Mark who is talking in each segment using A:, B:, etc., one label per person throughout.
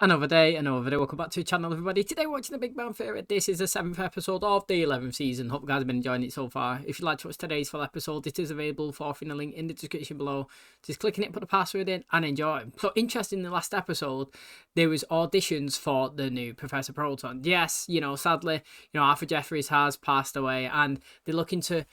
A: Another day, another video. Welcome back to the channel, everybody. Today we're watching The Big Bang Theory. This is the 7th episode of the 11th season. Hope you guys have been enjoying it so far. If you'd like to watch today's full episode, it is available for the link in the description below. Just click on it, put the password in, and enjoy. So, interesting, in the last episode, there was auditions for the new Professor Proton. Yes, sadly, Arthur Jeffries has passed away, and they're looking to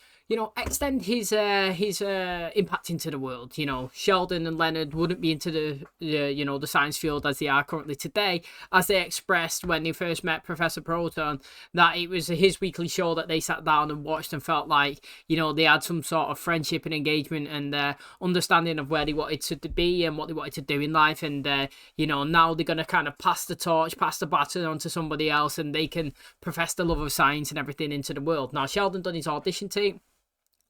A: extend his impact into the world. Sheldon and Leonard wouldn't be into the science field as they are currently today, as they expressed when they first met Professor Proton, that it was his weekly show that they sat down and watched and felt like, they had some sort of friendship and engagement and understanding of where they wanted to be and what they wanted to do in life. And, now they're going to kind of pass the torch, pass the baton on to somebody else, and they can profess the love of science and everything into the world. Now, Sheldon done his audition tape.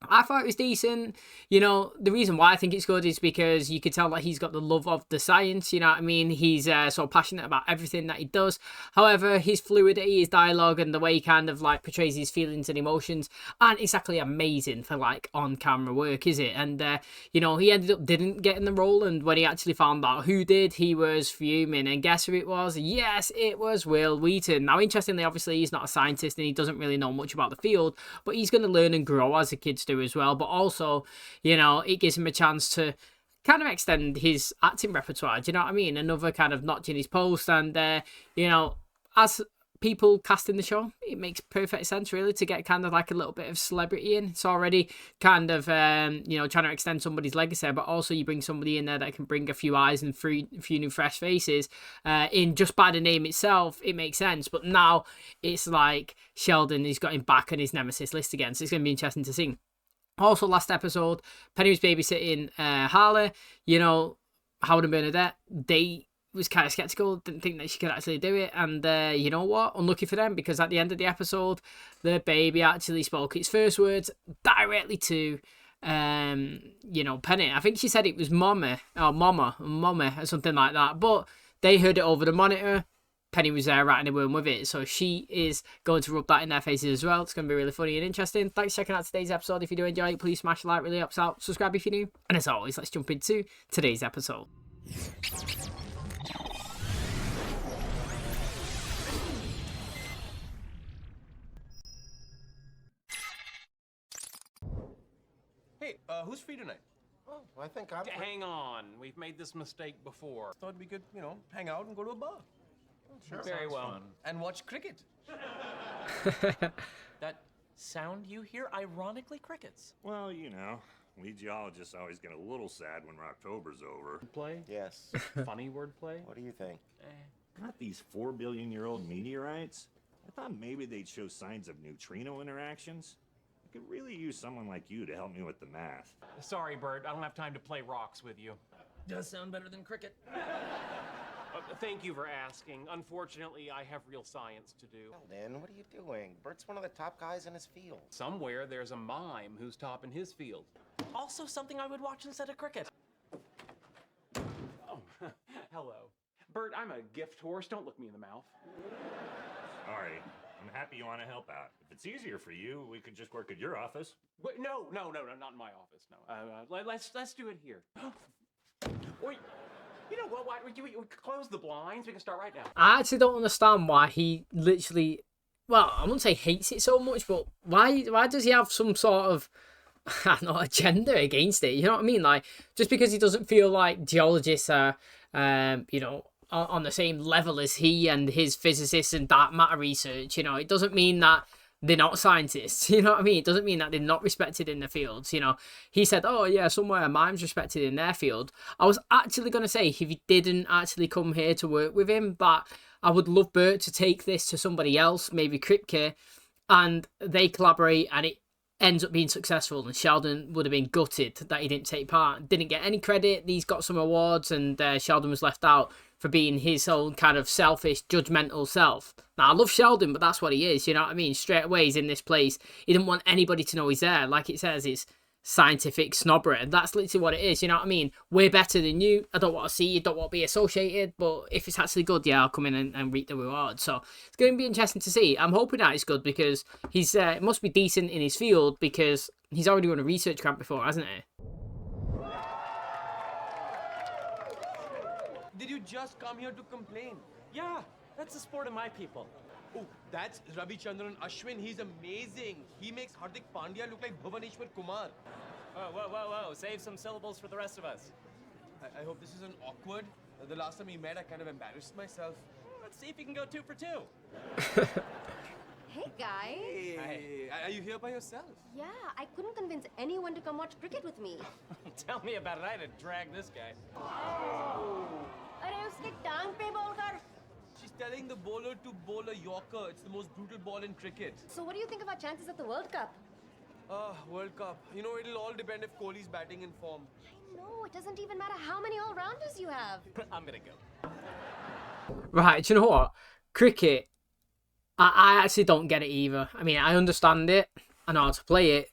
A: I thought it was decent. The reason why I think it's good is because you could tell that he's got the love of the science, you know what I mean? He's so passionate about everything that he does. However, his fluidity, his dialogue, and the way he kind of portrays his feelings and emotions aren't exactly amazing for on-camera work, is it? And, he ended up didn't getting the role, and when he actually found out who did, he was fuming. And guess who it was? Yes, it was Wil Wheaton. Now, interestingly, obviously, he's not a scientist and he doesn't really know much about the field, but he's going to learn and grow as the kids do as well. But also, it gives him a chance to kind of extend his acting repertoire. Do you know what I mean? Another kind of notch in his post. And as people casting the show, it makes perfect sense really to get kind of a little bit of celebrity in. It's already kind of trying to extend somebody's legacy, but also you bring somebody in there that can bring a few eyes and a few new fresh faces in. Just by the name itself, it makes sense. But now it's like Sheldon, he's got him back on his nemesis list again, so it's going to be interesting to see. Also, last episode, Penny was babysitting Harley. Howard and Bernadette, they was kind of skeptical, didn't think that she could actually do it. And you know what? Unlucky for them, because at the end of the episode, the baby actually spoke its first words directly to Penny. I think she said it was mama or something like that. But they heard it over the monitor. Penny was there writing a word with it, so she is going to rub that in their faces as well. It's going to be really funny and interesting. Thanks for checking out today's episode. If you do enjoy it, please smash a like, really helps out. Subscribe if you're new. And as always, let's jump into today's episode.
B: Hey, who's free tonight?
C: Oh, I think I'm free.
B: Hang on, we've made this mistake before. Thought we could, hang out and go to a bar.
C: Sure.
B: Very well. Fun. And watch cricket. That sound you hear, ironically, crickets.
D: Well, we geologists always get a little sad when October's over.
B: Play?
C: Yes.
B: Funny wordplay?
C: What do you think?
D: Got these 4 billion-year-old meteorites? I thought maybe they'd show signs of neutrino interactions. I could really use someone like you to help me with the math.
B: Sorry, Bert, I don't have time to play rocks with you. Does sound better than cricket. Thank you for asking. Unfortunately, I have real science to do.
C: Sheldon, what are you doing? Bert's one of the top guys in his field.
B: Somewhere there's a mime who's top in his field. Also something I would watch instead of cricket. Oh, hello. Bert, I'm a gift horse. Don't look me in the mouth.
D: Sorry. I'm happy you want to help out. If it's easier for you, we could just work at your office.
B: Wait, no, not in my office, no. Let's do it here. Wait. You know what? Why would you close the blinds? We can start right now.
A: I actually don't understand why he literally, well, I wouldn't say hates it so much, but why does he have some sort of, I don't know, agenda against it? You know what I mean? Just because he doesn't feel like geologists are, on the same level as he and his physicists and dark matter research, it doesn't mean that they're not scientists, you know what I mean? It doesn't mean that they're not respected in the fields, He said, oh yeah, somewhere mime's respected in their field. I was actually going to say, if he didn't actually come here to work with him, that I would love Bert to take this to somebody else, maybe Kripke, and they collaborate and it ends up being successful. And Sheldon would have been gutted that he didn't take part, didn't get any credit. He's got some awards and Sheldon was left out for being his own kind of selfish, judgmental self. Now, I love Sheldon, but that's what he is, you know what I mean? Straight away, he's in this place. He didn't want anybody to know he's there. Like it says, it's scientific snobbery, and that's literally what it is, you know what I mean? We're better than you. I don't want to see you, don't want to be associated, but if it's actually good, yeah, I'll come in and reap the reward. So it's going to be interesting to see. I'm hoping that it's good, because he's must be decent in his field, because he's already run a research camp before, hasn't he?
E: Did you just come here to complain?
B: Yeah, that's the sport of my people.
E: Oh, that's Ravi Chandran Ashwin. He's amazing. He makes Hardik Pandya look like Bhuvaneshwar Kumar.
B: Whoa. Save some syllables for the rest of us.
E: I hope this isn't awkward. The last time we met, I kind of embarrassed myself.
B: Let's see if you can go 2 for 2.
F: Hey, guys.
E: Hey, are you here by yourself?
F: Yeah, I couldn't convince anyone to come watch cricket with me.
B: Tell me about it. I had to drag this guy.
F: अरे उसके टांग पे ball कर.
E: She's telling the bowler to bowl a Yorker. It's the most brutal ball in cricket.
F: So what do you think of our chances at the World Cup?
E: World Cup. You know, it'll all depend if Kohli's batting in form.
F: I know, it doesn't even matter how many all-rounders you have.
B: I'm gonna go.
A: Right, do you know what? Cricket, I actually don't get it either. I mean, I understand it, I know how to play it,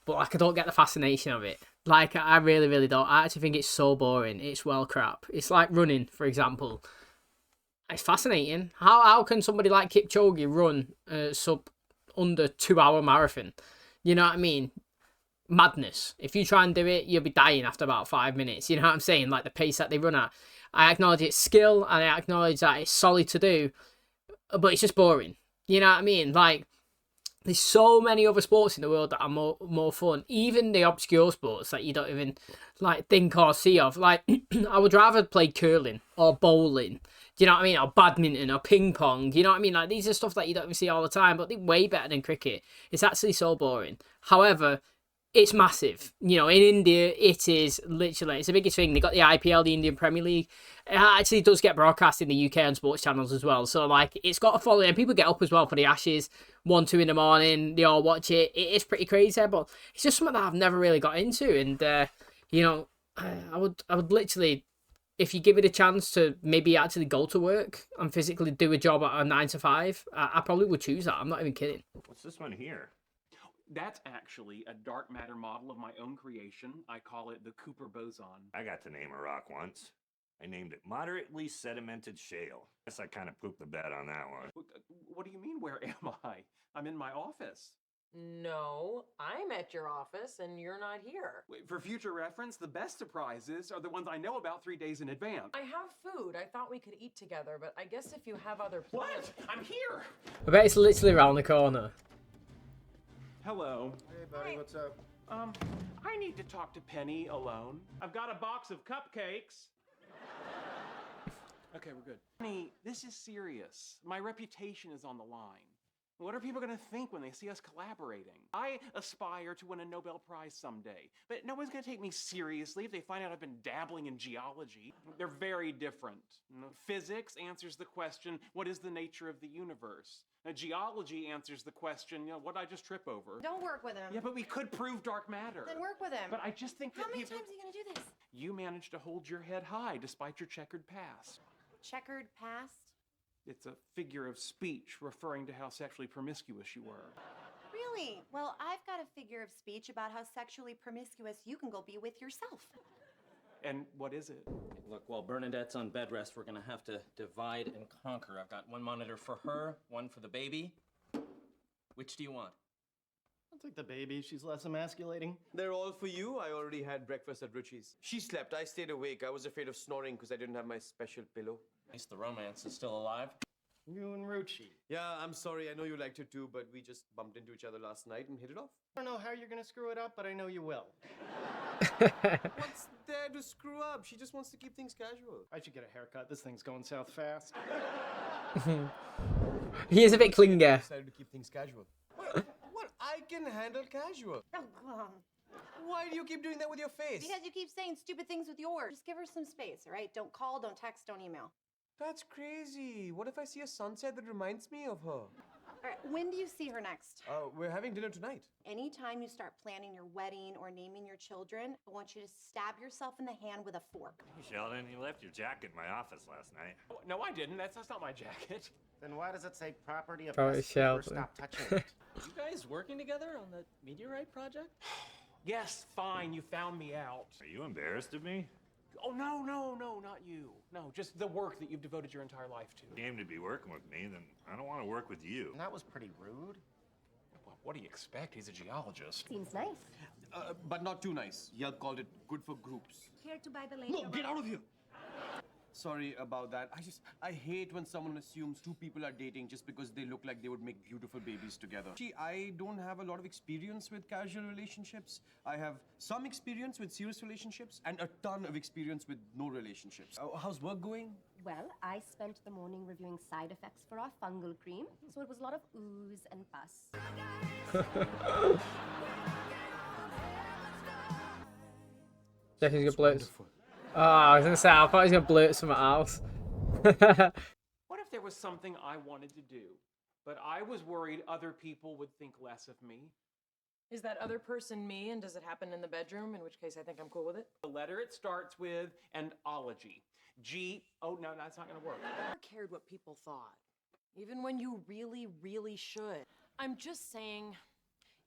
A: but like I don't get the fascination of it. Like, I really, really don't. I actually think it's so boring. It's well crap. It's like running, for example. It's fascinating. How can somebody like Kipchoge run a under 2-hour marathon? You know what I mean? Madness. If you try and do it, you'll be dying after about 5 minutes. You know what I'm saying? Like the pace that they run at. I acknowledge it's skill and I acknowledge that it's solid to do, but it's just boring. You know what I mean? Like, there's so many other sports in the world that are more fun. Even the obscure sports that you don't even like think or see of. Like, I would rather play curling or bowling. Do you know what I mean? Or badminton or ping pong. You know what I mean? Like, these are stuff that you don't even see all the time, but they're way better than cricket. It's actually so boring. However, it's massive. You know, in India, it is literally, it's the biggest thing. They got the IPL, the Indian Premier League. It actually does get broadcast in the UK on sports channels as well. So, like, it's got a following. People get up as well for the Ashes, 1, 2 in the morning. They all watch it. It is pretty crazy, but it's just something that I've never really got into. And, you know, I would literally, if you give it a chance to maybe actually go to work and physically do a job at a 9 to 5, I probably would choose that. I'm not even kidding.
D: What's this one here?
B: That's actually a dark matter model of my own creation. I call it the Cooper boson.
D: I got to name a rock once. I named it moderately sedimented shale. Guess I kind of pooped the bed on that one.
B: What do you mean, where am I? I'm in my office.
G: No, I'm at your office and you're not here.
B: For future reference, the best surprises are the ones I know about 3 days in advance.
G: I have food. I thought we could eat together, but I guess if you have other plans...
B: What? I'm here!
A: I bet it's literally around the corner.
B: Hello.
C: Hey, buddy, what's up?
B: I need to talk to Penny alone. I've got a box of cupcakes. Okay, we're good. Penny, this is serious. My reputation is on the line. What are people going to think when they see us collaborating? I aspire to win a Nobel Prize someday, but no one's going to take me seriously if they find out I've been dabbling in geology. They're very different. You know, physics answers the question, what is the nature of the universe? Geology answers the question, you know, what did I just trip over?
F: Don't work with him.
B: Yeah, but we could prove dark matter.
F: Then work with him.
B: But I just think
F: How
B: that
F: many
B: people...
F: times are you going to do this?
B: You managed to hold your head high despite your checkered past.
F: Checkered past?
B: It's a figure of speech referring to how sexually promiscuous you were.
F: Really? Well, I've got a figure of speech about how sexually promiscuous you can go be with yourself.
B: And what is it?
H: Look, while Bernadette's on bed rest, we're gonna have to divide and conquer. I've got one monitor for her, one for the baby. Which do you want?
I: I'll take the baby. She's less emasculating.
E: They're all for you. I already had breakfast at Ruchi's. She slept. I stayed awake. I was afraid of snoring because I didn't have my special pillow.
H: At least the romance is still alive.
I: You and Ruchi.
E: Yeah, I'm sorry. I know you liked it too, but we just bumped into each other last night and hit it off.
I: I don't know how you're gonna screw it up, but I know you will.
E: What's there to screw up? She just wants to keep things casual.
I: I should get a haircut. This thing's going south fast.
A: He is a bit clinger.
E: Decided to keep things casual. What? I can handle casual.
F: Oh, God.
E: Why do you keep doing that with your face?
F: Because you keep saying stupid things with yours. Just give her some space, all right? Don't call, don't text, don't email.
E: That's crazy. What if I see a sunset that reminds me of her?
F: All right, when do you see her next?
E: We're having dinner tonight.
F: Anytime you start planning your wedding or naming your children, I want you to stab yourself in the hand with a fork.
D: Hey, Sheldon, you left your jacket in my office last night.
B: Oh, no, I didn't. That's not my jacket.
C: Then why does it say property of
A: Probably
C: S? Never
A: Sheldon.
C: stop touching it.
H: You guys working together on the meteorite project?
B: Yes, fine. You found me out.
D: Are you embarrassed of me?
B: Oh, no, not you. No, just the work that you've devoted your entire life to.
D: Game to be working with me, then I don't want to work with you.
C: And that was pretty rude.
B: Well, what do you expect? He's a geologist.
F: Seems nice.
E: But not too nice. Yelp called it good for groups.
F: Here to buy the lady.
E: No, get out of here! Sorry about that. I hate when someone assumes two people are dating just because they look like they would make beautiful babies together. See, I don't have a lot of experience with casual relationships. I have some experience with serious relationships and a ton of experience with no relationships. How's work going?
J: Well, I spent the morning reviewing side effects for our fungal cream, so it was a lot of ooze and pus.
A: Jeffy's gonna blurt. Oh, I was gonna say, I thought he was gonna blurt something else.
B: What if there was something I wanted to do, but I was worried other people would think less of me?
G: Is that other person me, and does it happen in the bedroom? In which case, I think I'm cool with it.
B: The letter it starts with an ology. Oh no, that's not gonna work.
G: I never cared what people thought, even when you really, really should. I'm just saying,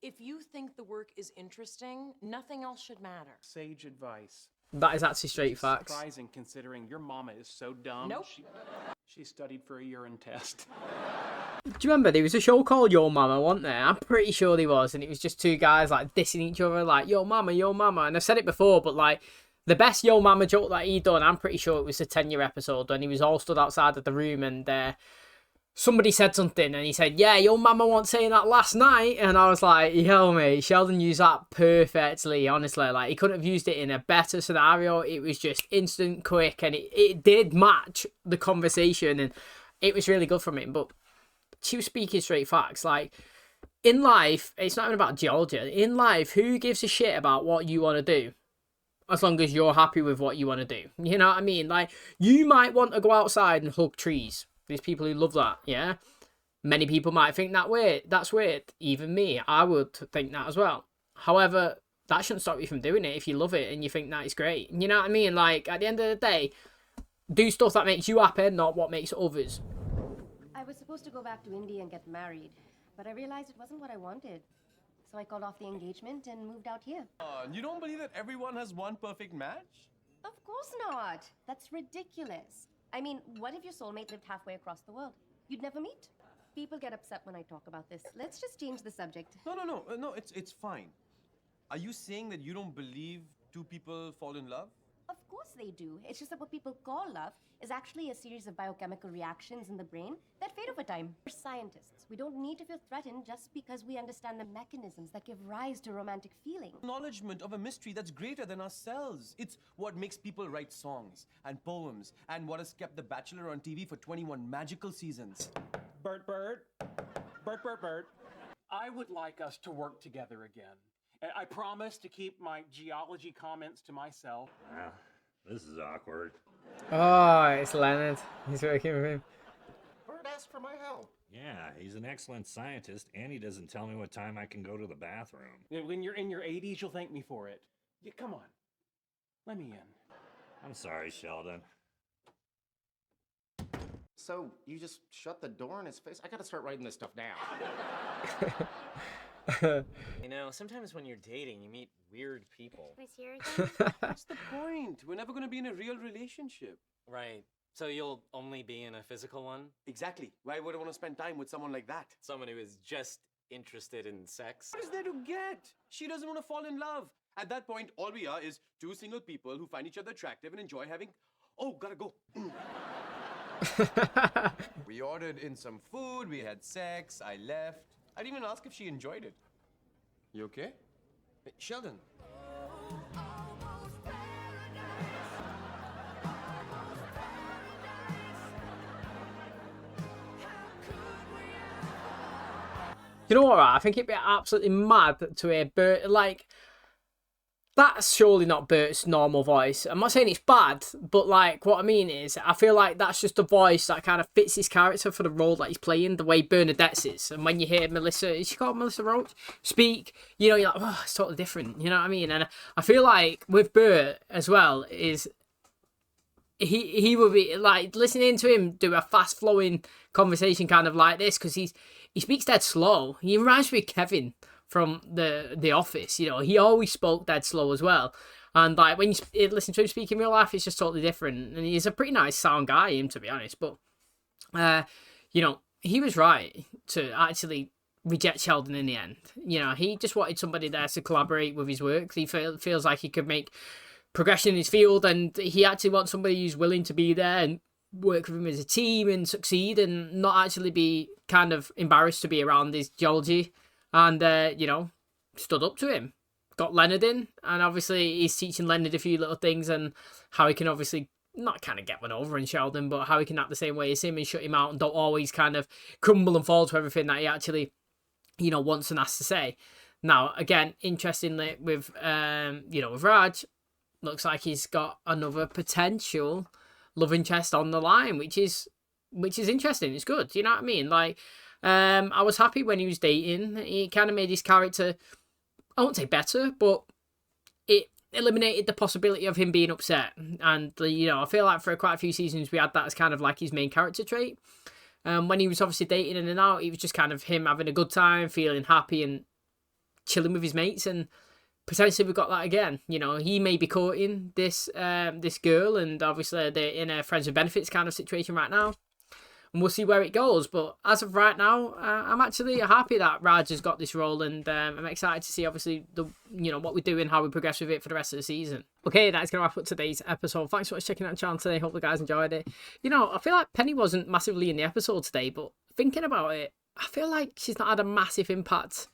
G: if you think the work is interesting, nothing else should matter.
B: Sage advice.
A: That is actually straight facts.
B: Surprising considering your mama is so dumb.
G: Nope.
B: She studied for a urine test.
A: Do you remember there was a show called Your Mama, wasn't there? I'm pretty sure there was, and it was just two guys like dissing each other, like Yo Mama, Yo Mama. And I've said it before, but like the best Yo Mama joke that he done, I'm pretty sure it was the 10-year episode when he was all stood outside of the room and somebody said something and he said, yeah, your mama wasn't saying that last night. And I was like, yo, mate, Sheldon used that perfectly, honestly. Like, he couldn't have used it in a better scenario. It was just instant, quick, and it did match the conversation, and it was really good from him. But she was speaking straight facts. Like, in life, it's not even about geology. In life, who gives a shit about what you want to do? As long as you're happy with what you want to do. You know what I mean? Like, you might want to go outside and hug trees. There's people who love that, yeah? Many people might think that's weird. Even me, I would think that as well. However, that shouldn't stop you from doing it if you love it and you think that is great. You know what I mean? Like, at the end of the day, do stuff that makes you happy, not what makes others.
J: I was supposed to go back to India and get married, but I realized it wasn't what I wanted. So I called off the engagement and moved out here.
E: You don't believe that everyone has one perfect match?
J: Of course not. That's ridiculous. I mean, what if your soulmate lived halfway across the world? You'd never meet? People get upset when I talk about this. Let's just change the subject.
E: No, it's fine. Are you saying that you don't believe two people fall in love?
J: Of course they do. It's just that what people call love is actually a series of biochemical reactions in the brain that fade over time. We're scientists. We don't need to feel threatened just because we understand the mechanisms that give rise to romantic feeling.
E: Acknowledgement of a mystery that's greater than ourselves. It's what makes people write songs and poems and what has kept The Bachelor on TV for 21 magical seasons.
B: Bert. I would like us to work together again. I promise to keep my geology comments to myself.
D: Wow, this is awkward.
A: Oh, it's Leonard. He's working with him.
C: Bert asked for my help.
D: Yeah, he's an excellent scientist, and he doesn't tell me what time I can go to the bathroom.
B: When you're in your 80s, you'll thank me for it. Yeah, come on. Let me in.
D: I'm sorry, Sheldon.
C: So, you just shut the door in his face? I gotta start writing this stuff down.
H: You know, sometimes when you're dating, you meet weird people.
F: Can I see her again?
E: What's the point? We're never going to be in a real relationship.
H: Right. So you'll only be in a physical one?
E: Exactly. Why would I want to spend time with someone like that?
H: Someone who is just interested in sex?
E: What is there to get? She doesn't want to fall in love. At that point, all we are is two single people who find each other attractive and enjoy having... Oh, gotta go. We ordered in some food, we had sex, I left. I didn't even ask if she enjoyed it. You okay? Hey, Sheldon.
A: You know what, right? I think it'd be absolutely mad to hear Bert, like, that's surely not Bert's normal voice. I'm not saying it's bad, but, like, what I mean is, I feel like that's just a voice that kind of fits his character for the role that he's playing, the way Bernadette's is. And when you hear Melissa, is she called Melissa Roach, speak, you know, you're like, oh, it's totally different, you know what I mean? And I feel like with Bert as well, is he would be, like, listening to him do a fast-flowing conversation kind of like this, because he speaks dead slow. He reminds me of Kevin from the Office, you know. He always spoke dead slow as well. And, like, when you listen to him speak in real life, it's just totally different. And he's a pretty nice sound guy, him, to be honest. But, you know, he was right to actually reject Sheldon in the end. You know, he just wanted somebody there to collaborate with his work. He feels like he could make progression in his field, and he actually wants somebody who's willing to be there and work with him as a team and succeed and not actually be kind of embarrassed to be around his geology. And, you know, stood up to him. Got Leonard in, and obviously he's teaching Leonard a few little things and how he can obviously not kind of get one over in Sheldon, but how he can act the same way as him and shut him out and don't always kind of crumble and fall to everything that he actually, you know, wants and has to say. Now, again, interestingly, with, you know, with Raj, looks like he's got another potential love interest on the line, which is interesting. It's good. You know what I mean? Like, I was happy when he was dating. He kind of made his character, I won't say better, but it eliminated the possibility of him being upset. And, you know, I feel like for quite a few seasons we had that as kind of like his main character trait. When he was obviously dating in and out, it was just kind of him having a good time, feeling happy and chilling with his mates. And potentially we've got that again. You know, he may be courting this this girl, and obviously they're in a friends with benefits kind of situation right now. And we'll see where it goes. But as of right now, I'm actually happy that Raj has got this role, and I'm excited to see obviously what we do and how we progress with it for the rest of the season. Okay, that's gonna wrap up today's episode. Thanks so much for checking out the channel today. Hope the guys enjoyed it. You know, I feel like Penny wasn't massively in the episode today, but thinking about it, I feel like she's not had a massive impact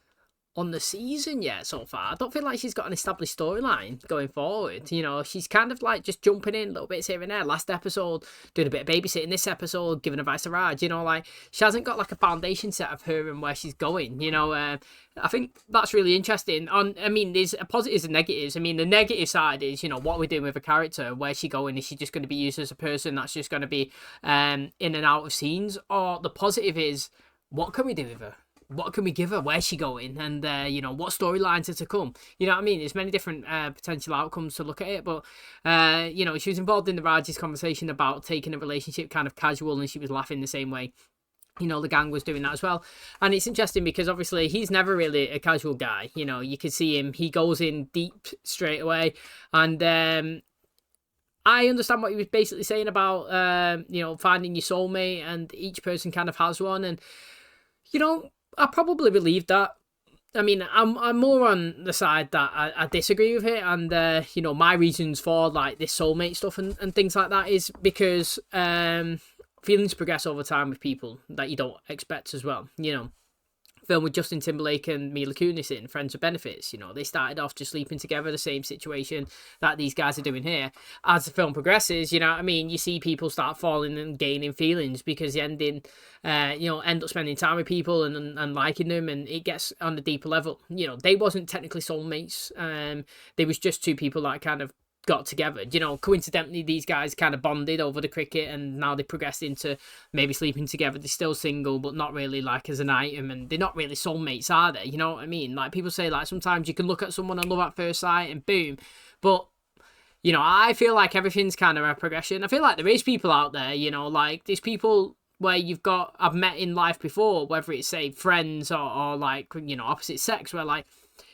A: on the season yet so far. I don't feel like she's got an established storyline going forward. You know, she's kind of like just jumping in little bits here and there. Last episode, doing a bit of babysitting. This episode, giving advice to Raj. You know, like, she hasn't got like a foundation set of her and where she's going. You know, I think that's really interesting. I mean, there's positives and negatives. I mean, the negative side is, you know, what we're doing with a character. Where's she going? Is she just going to be used as a person that's just going to be in and out of scenes? Or the positive is, what can we do with her? What can we give her? Where's she going? And, you know, what storylines are to come? You know what I mean? There's many different potential outcomes to look at it. But, you know, she was involved in the Raj's conversation about taking a relationship kind of casual, and she was laughing the same way. You know, the gang was doing that as well. And it's interesting because obviously he's never really a casual guy. You know, you can see him. He goes in deep straight away. And I understand what he was basically saying about, you know, finding your soulmate, and each person kind of has one. And, you know, I probably believe that. I mean, I'm more on the side that I disagree with it, and you know, my reasons for like this soulmate stuff and things like that is because feelings progress over time with people that you don't expect as well. You know, film with Justin Timberlake and Mila Kunis in Friends with Benefits. You know, they started off just sleeping together, the same situation that these guys are doing here. As the film progresses, you know what I mean, you see people start falling and gaining feelings because the ending, you know, end up spending time with people and liking them, and it gets on a deeper level. You know, they wasn't technically soulmates. They was just two people that kind of got together. You know, coincidentally, these guys kind of bonded over the cricket, and now they progressed into maybe sleeping together. They're still single, but not really like as an item, and they're not really soulmates, are they? You know what I mean? Like, people say, like, sometimes you can look at someone and love at first sight and boom. But, you know, I feel like everything's kind of a progression. I feel like there is people out there, you know, like, there's people where I've met in life before, whether it's, say, friends or like, you know, opposite sex, where, like,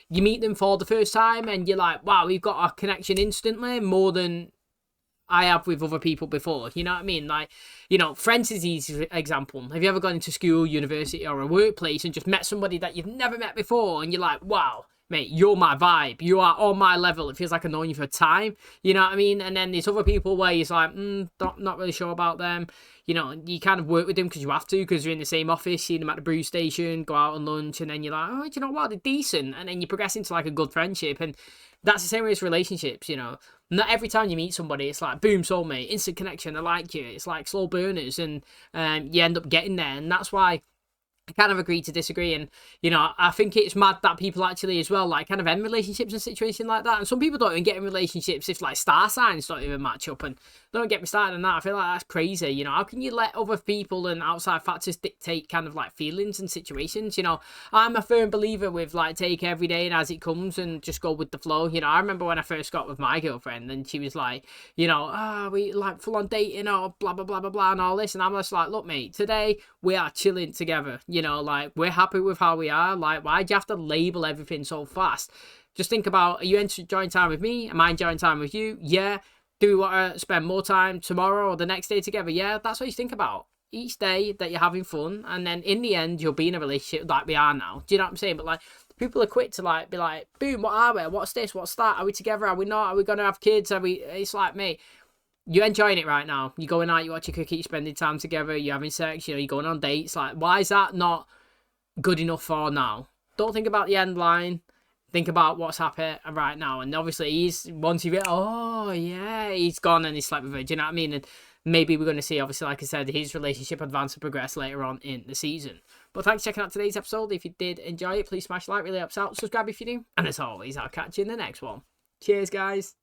A: you meet them for the first time and you're like, wow, we've got a connection instantly, more than I have with other people before. You know what I mean? Like, you know, friends is the easy example. Have you ever gone into school, university, or a workplace and just met somebody that you've never met before, and you're like, wow, mate, you're my vibe. You are on my level. It feels like I've known you for a time. You know what I mean? And then there's other people where you're like, not really sure about them. You know, you kind of work with them because you have to, because you're in the same office, see them at the brew station, go out on lunch, and then you're like, oh, do you know what, they're decent. And then you progress into like a good friendship. And that's the same way as relationships, you know. Not every time you meet somebody, it's like, boom, soulmate, instant connection, I like you. It's like slow burners, and you end up getting there. And that's why I kind of agree to disagree. And, you know, I think it's mad that people actually as well, like, kind of end relationships and situations like that. And some people don't even get in relationships if, like, star signs don't even match up. And don't get me started on that. I feel like that's crazy. You know, how can you let other people and outside factors dictate kind of, like, feelings and situations? You know, I'm a firm believer with, like, take every day and as it comes and just go with the flow. You know, I remember when I first got with my girlfriend, and she was like, you know, we, like, full on dating or blah, blah, blah, blah, blah, and all this. And I'm just like, look, mate, today we are chilling together. You know, like, we're happy with how we are. Like, why do you have to label everything so fast? Just think about, are you enjoying time with me? Am I enjoying time with you? Yeah. Do we want to spend more time tomorrow or the next day together? Yeah, that's what you think about. Each day that you're having fun, and then in the end, you'll be in a relationship like we are now. Do you know what I'm saying? But, like, People are quick to like be like, boom, what are we? What's this? What's that? Are we together? Are we not? Are we gonna have kids? Are we? It's like me. You're enjoying it right now. You're going out, you're watching cricket, you're spending time together, you're having sex, you know, you're going on dates. Like, why is that not good enough for now? Don't think about the end line. Think about what's happening right now. And obviously, he's, once you get, oh, yeah, he's gone and he's slept with her. Do you know what I mean? And maybe we're going to see, obviously, like I said, his relationship advance and progress later on in the season. But thanks for checking out today's episode. If you did enjoy it, please smash like, really helps out. Subscribe if you do. And as always, I'll catch you in the next one. Cheers, guys.